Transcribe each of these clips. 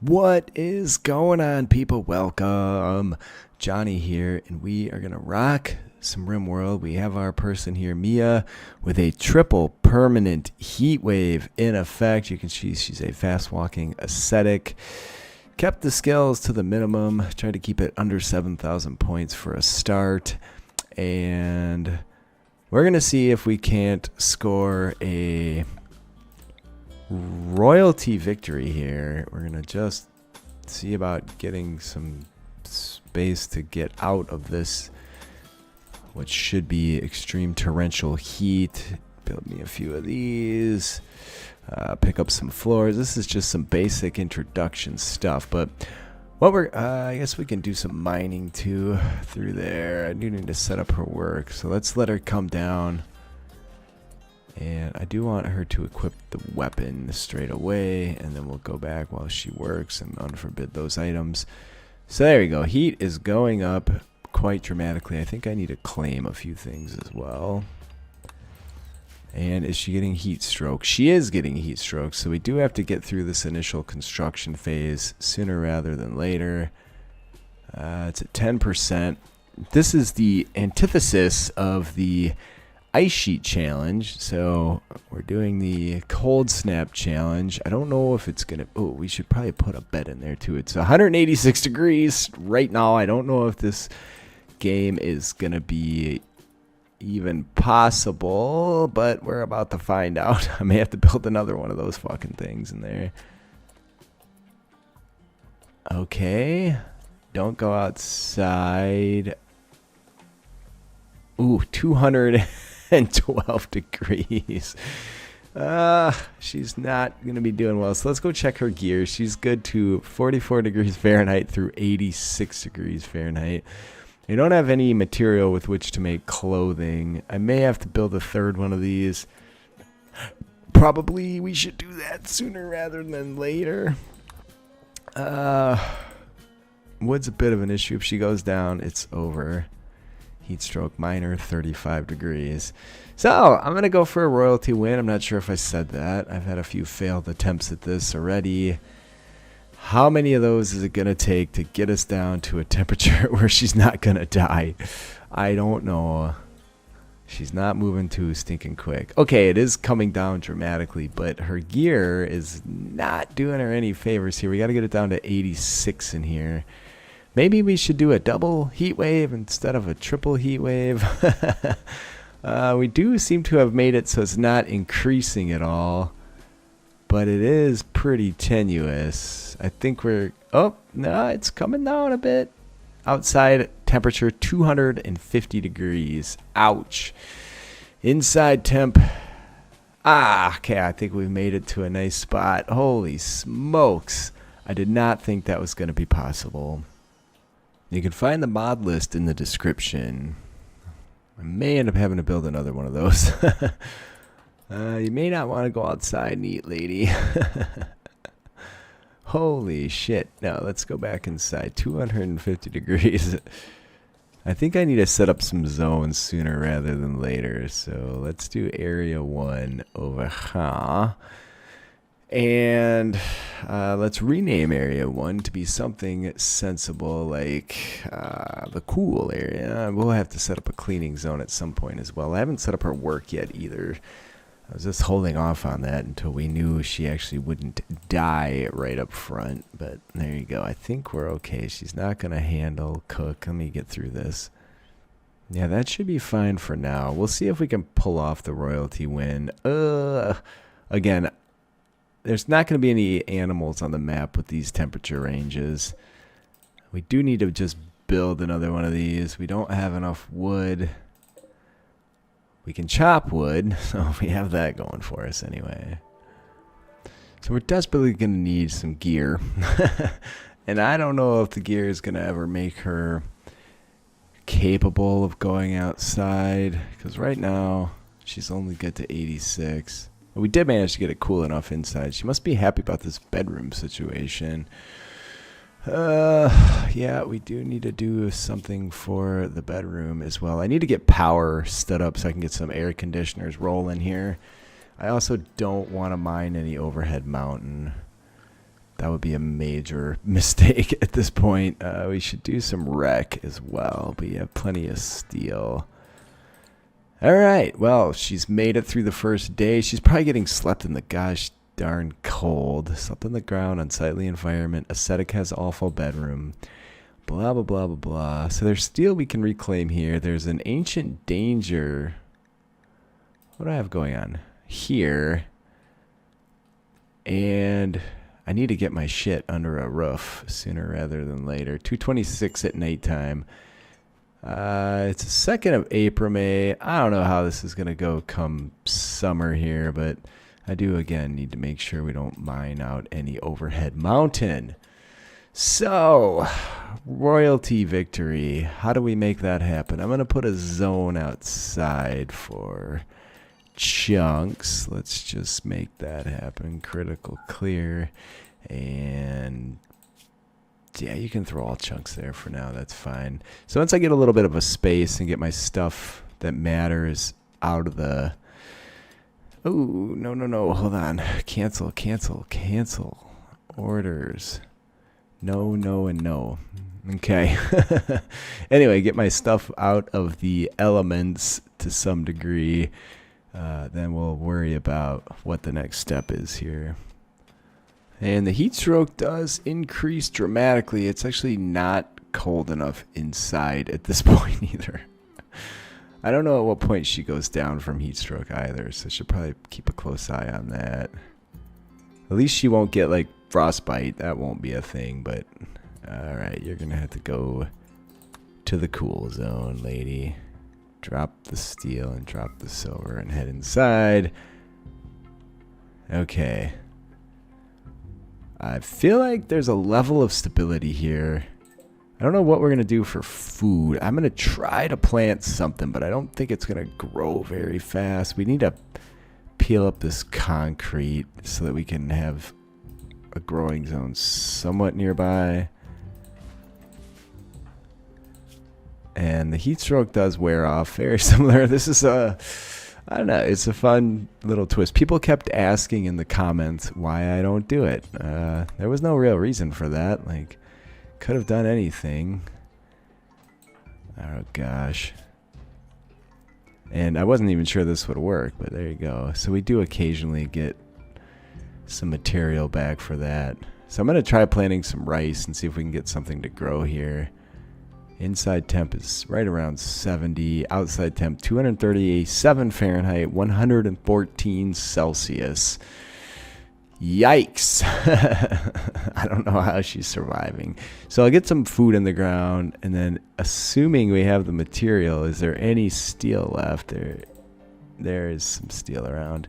What is going on, people? Welcome. Johnny here, and we are going to rock some RimWorld. We have our person here, Mia, with a triple permanent heat wave in effect. You can see she's a fast-walking ascetic. Kept the skills to the minimum. Tried to keep it under 7,000 points for a start. And we're going to see if we can't score a royalty victory here. We're going to just see about getting some space to get out of this, what should be extreme torrential heat. Build me a few of these. Pick up some floors. This is just some basic introduction stuff, but what we're I guess we can do some mining too through there. I do need to set up her work, so let's let her come down. And I do want her to equip the weapon straight away, and then we'll go back while she works and unforbid those items. So there we go. Heat is going up quite dramatically. I think I need to claim a few things as well. And is she getting heat stroke? She is getting heat stroke, so we do have to get through this initial construction phase sooner rather than later. It's at 10%. This is the antithesis of the ice sheet challenge, so we're doing the cold snap challenge. I don't know if it's gonna, oh, we should probably put a bed in there too. It's 186 degrees right now. I don't know if this game is gonna be even possible, but we're about to find out. I may have to build another one of those fucking things in there. Okay, don't go outside. Ooh, 212 degrees. She's not going to be doing well. So let's go check her gear. She's good to 44 degrees Fahrenheit through 86 degrees Fahrenheit. I don't have any material with which to make clothing. I may have to build a third one of these. Probably we should do that sooner rather than later. Wood's a bit of an issue. If she goes down, it's over. Heat stroke minor, 35 degrees. So I'm going to go for a royalty win. I'm not sure if I said that. I've had a few failed attempts at this already. How many of those is it going to take to get us down to a temperature where she's not going to die? I don't know. She's not moving too stinking quick. Okay, it is coming down dramatically, but her gear is not doing her any favors here. We got to get it down to 86 in here. Maybe we should do a double heat wave instead of a triple heat wave. We do seem to have made it so it's not increasing at all, but it is pretty tenuous. I think we're, oh, no, it's coming down a bit. Outside temperature 250 degrees. Ouch. Inside temp, okay, I think we've made it to a nice spot. Holy smokes. I did not think that was going to be possible. You can find the mod list in the description. I may end up having to build another one of those. You may not want to go outside and eat, lady. Holy shit. Now, let's go back inside. 250 degrees. I think I need to set up some zones sooner rather than later. So let's do area 1 over here. And let's rename area 1 to be something sensible like the cool area. We'll have to set up a cleaning zone at some point as well. I haven't set up her work yet either. I was just holding off on that until we knew she actually wouldn't die right up front. But there you go. I think we're okay. She's not going to handle cook. Let me get through this. Yeah, that should be fine for now. We'll see if we can pull off the royalty win. Again, there's not going to be any animals on the map with these temperature ranges. We do need to just build another one of these. We don't have enough wood. We can chop wood, so we have that going for us anyway. So we're desperately going to need some gear. And I don't know if the gear is going to ever make her capable of going outside. Because right now, she's only good to 86. We did manage to get it cool enough inside. She must be happy about this bedroom situation. Yeah, we do need to do something for the bedroom as well. I need to get power stood up so I can get some air conditioners rolling here. I also don't want to mine any overhead mountain. That would be a major mistake at this point. We should do some wreck as well. But you have plenty of steel. All right. Well, she's made it through the first day. She's probably getting slept in the gosh darn cold. Slept on the ground, unsightly environment. Ascetic has awful bedroom. Blah, blah, blah, blah, blah. So there's steel we can reclaim here. There's an ancient danger. What do I have going on here? And I need to get my shit under a roof sooner rather than later. 2:26 at nighttime. It's the 2nd of April, May. I don't know how this is going to go come summer here, but I do, again, need to make sure we don't mine out any overhead mountain. So, royalty victory. How do we make that happen? I'm going to put a zone outside for chunks. Let's just make that happen. Critical clear. And yeah, you can throw all chunks there for now. That's fine. So once I get a little bit of a space and get my stuff that matters out of the... Oh, no, no, no. Hold on. Cancel, cancel, cancel. Orders. No, no, and no. Okay. Anyway, get my stuff out of the elements to some degree. Then we'll worry about what the next step is here. And the heat stroke does increase dramatically. It's actually not cold enough inside at this point either. I don't know at what point she goes down from heat stroke either, so I should probably keep a close eye on that. At least she won't get like frostbite. That won't be a thing, but alright, you're gonna have to go to the cool zone, lady. Drop the steel and drop the silver and head inside. Okay. I feel like there's a level of stability here. I don't know what we're going to do for food. I'm going to try to plant something, but I don't think it's going to grow very fast. We need to peel up this concrete so that we can have a growing zone somewhat nearby. And the heat stroke does wear off. Very similar. This is a... I don't know. It's a fun little twist. People kept asking in the comments why I don't do it. There was no real reason for that. Like, could have done anything. Oh, gosh. And I wasn't even sure this would work, but there you go. So we do occasionally get some material back for that. So I'm going to try planting some rice and see if we can get something to grow here. Inside temp is right around 70. Outside temp 237 Fahrenheit, 114 Celsius. Yikes. I don't know how she's surviving. So I'll get some food in the ground, and then assuming we have the material, is there any steel left? There is some steel around.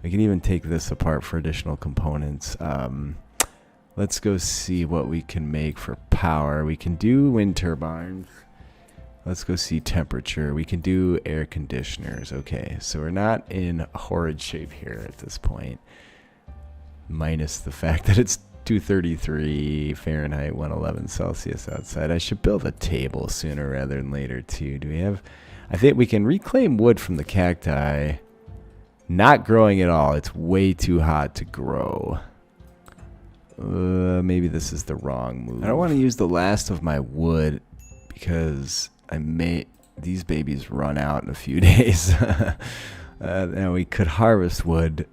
We can even take this apart for additional components. Let's go see what we can make for power. We can do wind turbines. Let's go see temperature. We can do air conditioners. Okay, so we're not in horrid shape here at this point. Minus the fact that it's 233 Fahrenheit, 111 Celsius outside. I should build a table sooner rather than later too. Do we have... I think we can reclaim wood from the cacti. Not growing at all. It's way too hot to grow. Maybe this is the wrong move. I don't want to use the last of my wood because these babies run out in a few days. Now we could harvest wood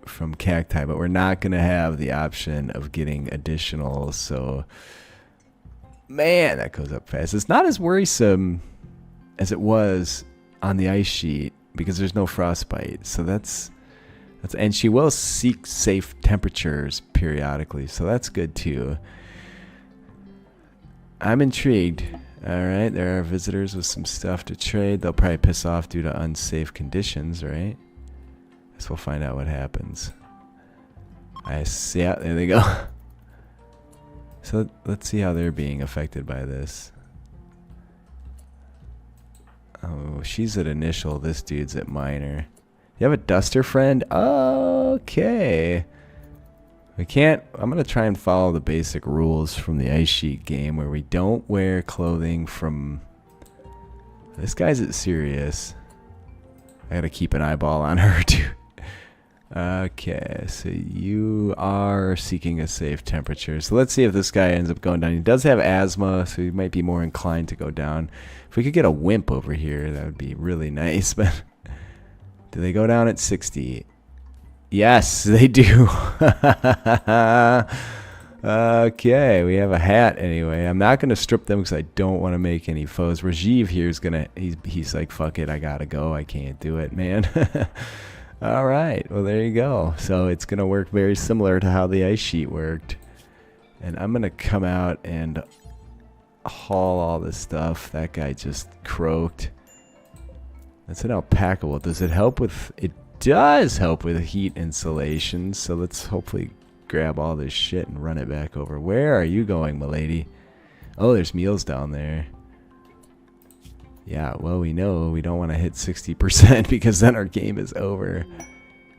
from cacti, but we're not going to have the option of getting additional. So, man, that goes up fast. It's not as worrisome as it was on the ice sheet because there's no frostbite. So and she will seek safe temperatures periodically, so that's good too. I'm intrigued. Alright, there are visitors with some stuff to trade. They'll probably piss off due to unsafe conditions, right? Guess we'll find out what happens. I see. Yeah, there they go. So let's see how they're being affected by this. Oh, she's at initial. This dude's at minor. You have a duster friend? Okay. We can't... I'm going to try and follow the basic rules from the ice sheet game where we don't wear clothing from... This guy's at serious. I got to keep an eyeball on her too. Okay, so you are seeking a safe temperature. So let's see if this guy ends up going down. He does have asthma, so he might be more inclined to go down. If we could get a wimp over here, that would be really nice. But do they go down at 60? Yes, they do. Okay, we have a hat anyway. I'm not going to strip them because I don't want to make any foes. Rajiv here is going to, he's like, fuck it, I got to go. I can't do it, man. All right, well, there you go. So it's going to work very similar to how the ice sheet worked. And I'm going to come out and haul all this stuff. That guy just croaked. That's an alpaca wool. Does it help with... It does help with heat insulation. So let's hopefully grab all this shit and run it back over. Where are you going, milady? Oh, there's meals down there. Yeah, well, we know we don't want to hit 60% because then our game is over.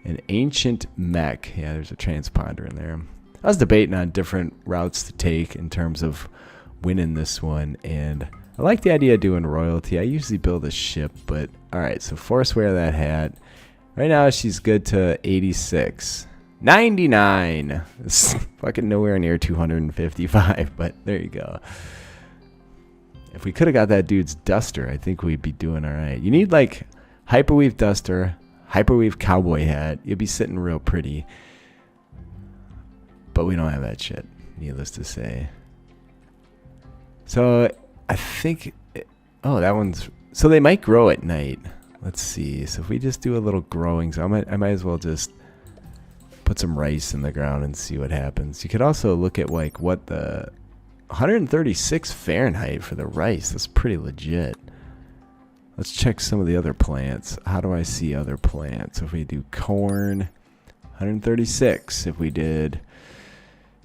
An ancient mech. Yeah, there's a transponder in there. I was debating on different routes to take in terms of winning this one, and I like the idea of doing royalty. I usually build a ship, but alright, so force wear that hat. Right now she's good to 86. 99! It's fucking nowhere near 255, but there you go. If we could have got that dude's duster, I think we'd be doing alright. You need like hyperweave duster, hyperweave cowboy hat. You'd be sitting real pretty. But we don't have that shit, needless to say. So I think, oh, that one's, so they might grow at night. Let's see. So if we just do a little growing, so I might as well just put some rice in the ground and see what happens. You could also look at like what the 136 Fahrenheit for the rice. That's pretty legit. Let's check some of the other plants. How do I see other plants? If we do corn, 136. If we did,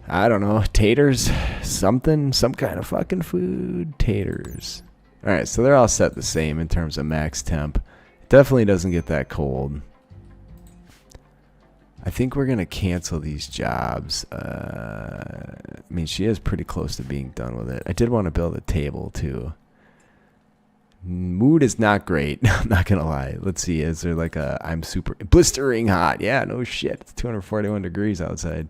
I don't know, taters, something, some kind of fucking food, taters. All right, so they're all set the same in terms of max temp. It definitely doesn't get that cold. I think we're going to cancel these jobs. I mean, she is pretty close to being done with it. I did want to build a table, too. Mood is not great. I'm not going to lie. Let's see. Is there like a, I'm super blistering hot. Yeah, no shit. It's 241 degrees outside.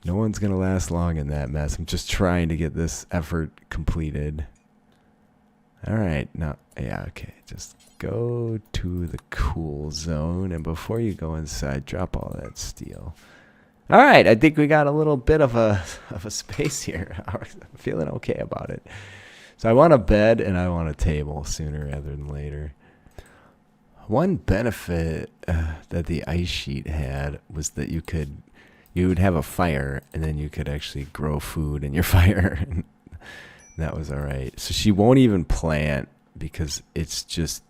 No one's going to last long in that mess. I'm just trying to get this effort completed. All right. Now, yeah, okay. Just go to the cool zone. And before you go inside, drop all that steel. All right. I think we got a little bit of a space here. I'm feeling okay about it. So I want a bed and I want a table sooner rather than later. One benefit that the ice sheet had was that you would have a fire and then you could actually grow food in your fire. And that was all right. So she won't even plant because it's just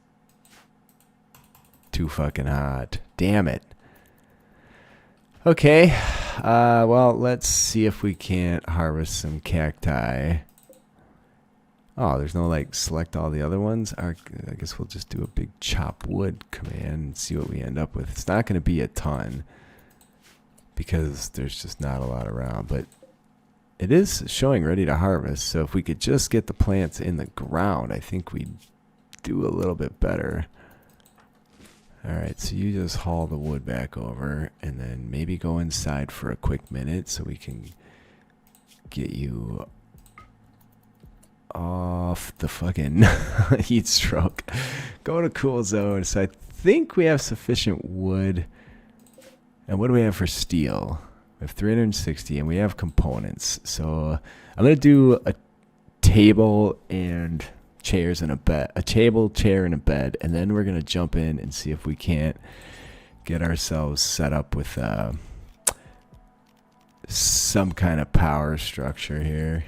too fucking hot. Damn it. Okay. Well, let's see if we can't harvest some cacti. Oh, there's no like select all the other ones. I guess we'll just do a big chop wood command and see what we end up with. It's not going to be a ton because there's just not a lot around, but it is showing ready to harvest. So if we could just get the plants in the ground, I think we'd do a little bit better. All right, so you just haul the wood back over and then maybe go inside for a quick minute so we can get you off the fucking heat stroke. Go to cool zone. So I think we have sufficient wood. And what do we have for steel? We have 360 and we have components. So I'm going to do a table and chairs and a bed. A table, chair, and a bed. And then we're going to jump in and see if we can't get ourselves set up with some kind of power structure here.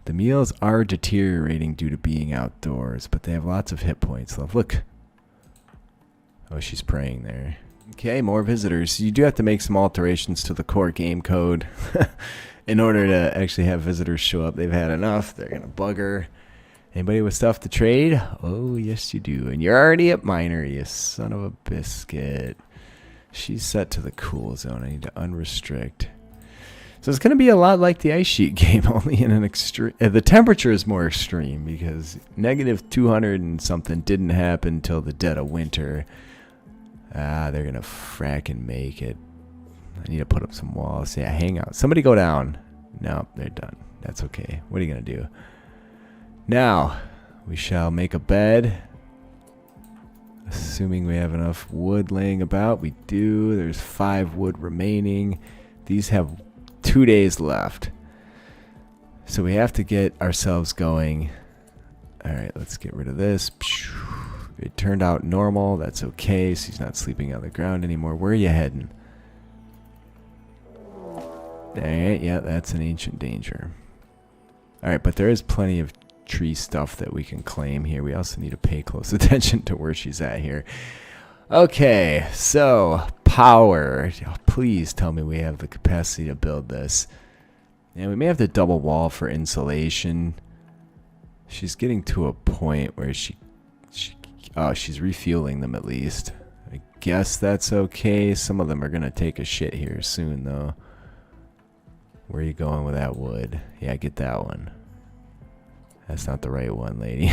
The meals are deteriorating due to being outdoors, but they have lots of hit points left. Look. Oh, she's praying there. Okay, more visitors. You do have to make some alterations to the core game code in order to actually have visitors show up. They've had enough. They're going to bugger. Anybody with stuff to trade? Oh, yes, you do. And you're already at minor, you son of a biscuit. She's set to the cool zone. I need to unrestrict. So it's going to be a lot like the ice sheet game, only in an extreme. The temperature is more extreme because -200 and something didn't happen till the dead of winter. Ah, they're gonna fracking make it. I need to put up some walls. Yeah, hang out. Somebody go down. No, they're done. That's okay. What are you gonna do? Now, we shall make a bed. Assuming we have enough wood laying about. We do. There's 5 wood remaining. These have 2 days left. So we have to get ourselves going. Alright, let's get rid of this. It turned out normal. That's okay. So he's not sleeping on the ground anymore. Where are you heading? Alright, yeah, that's an ancient danger. Alright, but there is plenty of tree stuff that we can claim here. We also need to pay close attention to where she's at here. Okay, so power. Please tell me we have the capacity to build this. And we may have to double wall for insulation. She's getting to a point where she's refueling them at least. I guess that's okay. Some of them are gonna take a shit here soon though. Where are you going with that wood? Yeah, get that one. That's not the right one, lady.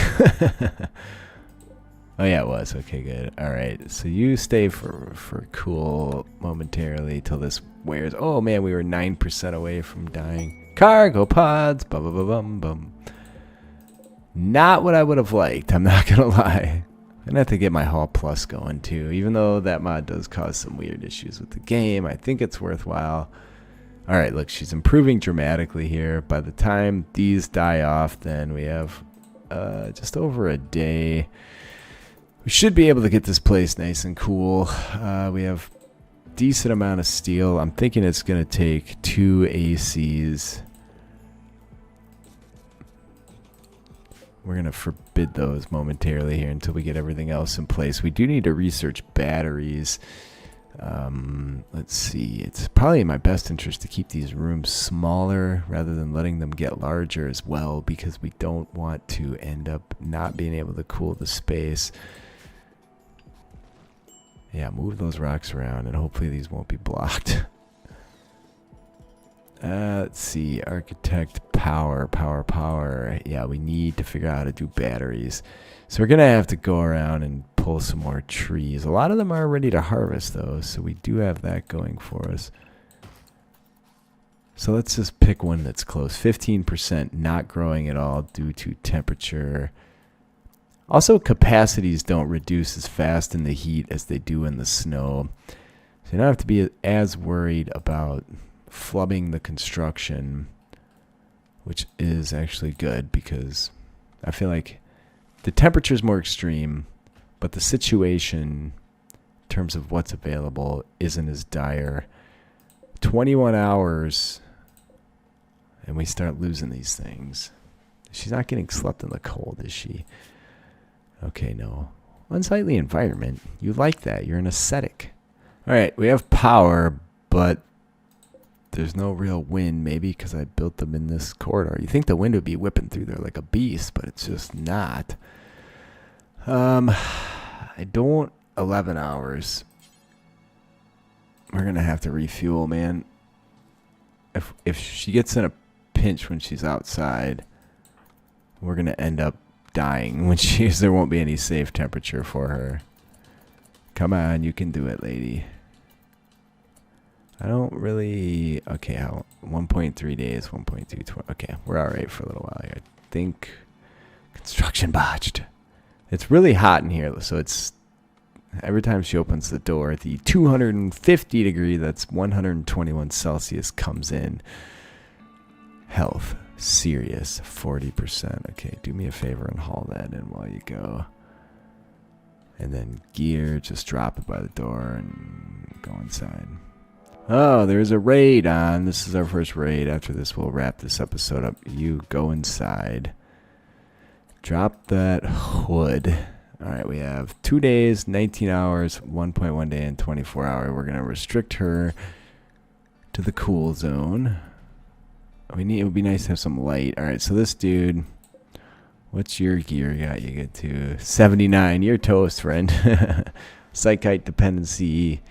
Oh yeah, it was. Okay, good. Alright, so you stay for cool momentarily till this wears. Oh man, we were 9% away from dying. Cargo pods! Bum bum bum bum bum. Not what I would have liked, I'm not gonna lie. I'm gonna have to get my Hall Plus going too. Even though that mod does cause some weird issues with the game, I think it's worthwhile. Alright, look, she's improving dramatically here. By the time these die off, then we have just over a day. We should be able to get this place nice and cool. We have decent amount of steel. I'm thinking it's going to take 2 ACs. We're going to forbid those momentarily here until we get everything else in place. We do need to research batteries. Let's see. It's probably in my best interest to keep these rooms smaller rather than letting them get larger as well, because we don't want to end up not being able to cool the space. Yeah, move those rocks around and hopefully these won't be blocked. Let's see. Architect power. Yeah, we need to figure out how to do batteries. So we're going to have to go around and pull some more trees. A lot of them are ready to harvest though, so we do have that going for us. So let's just pick one that's close. 15% not growing at all due to temperature. Also, capacities don't reduce as fast in the heat as they do in the snow. So you don't have to be as worried about flubbing the construction, which is actually good because I feel like the temperature is more extreme, but the situation in terms of what's available isn't as dire. 21 hours and we start losing these things. She's not getting slept in the cold, is she? Okay, no. Unsightly environment. You like that. You're an ascetic. Alright, we have power, but there's no real wind, maybe because I built them in this corridor. You think the wind would be whipping through there like a beast, but it's just not. I don't... 11 hours. We're going to have to refuel, man. If she gets in a pinch when she's outside, we're going to end up dying when there won't be any safe temperature for her. Come on, you can do it, lady. I don't really... Okay, 1.3 days, 1.2... Okay, we're alright for a little while here. I think... Construction botched. It's really hot in here, so it's... Every time she opens the door, the 250 degree, that's 121 Celsius, comes in. Health. Serious. 40%. Okay, do me a favor and haul that in while you go. And then gear, just drop it by the door and go inside. Oh, there's a raid on. This is our first raid. After this, we'll wrap this episode up. You go inside. Drop that hood. Alright, we have 2 days, 19 hours, 1.1 day, and 24 hour. We're going to restrict her to the cool zone. It would be nice to have some light. Alright, so this dude, what's your gear got you get to? 79. You're toast, friend. Psychite dependency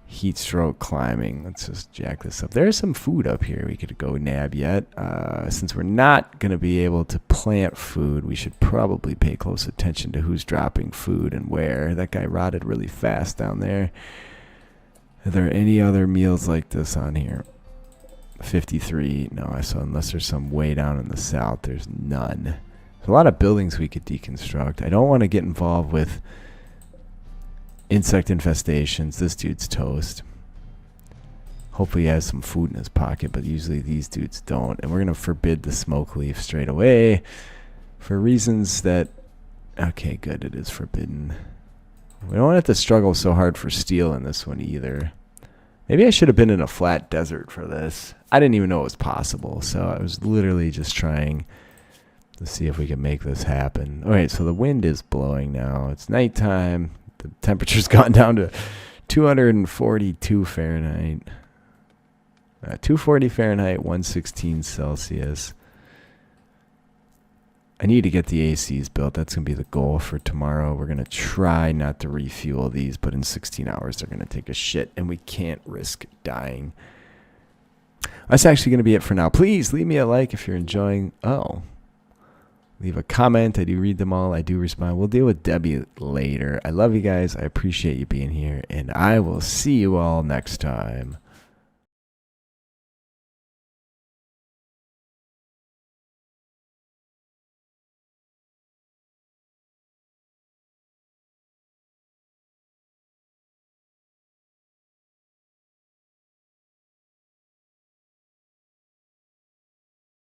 heat stroke climbing. Let's just jack this up. There's some food up here we could go nab yet. Since we're not going to be able to plant food, we should probably pay close attention to who's dropping food and where. That guy rotted really fast down there. Are there any other meals like this on here? 53. No, I saw, unless there's some way down in the south, there's none. There's a lot of buildings we could deconstruct. I don't want to get involved with insect infestations. This dude's toast. Hopefully he has some food in his pocket, but usually these dudes don't. And we're going to forbid the smoke leaf straight away for reasons that... Okay, good, it is forbidden. We don't have to struggle so hard for steel in this one either. Maybe I should have been in a flat desert for this. I didn't even know it was possible, so I was literally just trying to see if we could make this happen. Alright, so the wind is blowing now. It's nighttime. The temperature's gone down to 242 Fahrenheit. 240 Fahrenheit, 116 Celsius. I need to get the ACs built. That's going to be the goal for tomorrow. We're going to try not to refuel these, but in 16 hours they're going to take a shit, and we can't risk dying. That's actually going to be it for now. Please leave me a like if you're enjoying. Oh. Leave a comment. I do read them all. I do respond. We'll deal with Debbie later. I love you guys. I appreciate you being here, and I will see you all next time.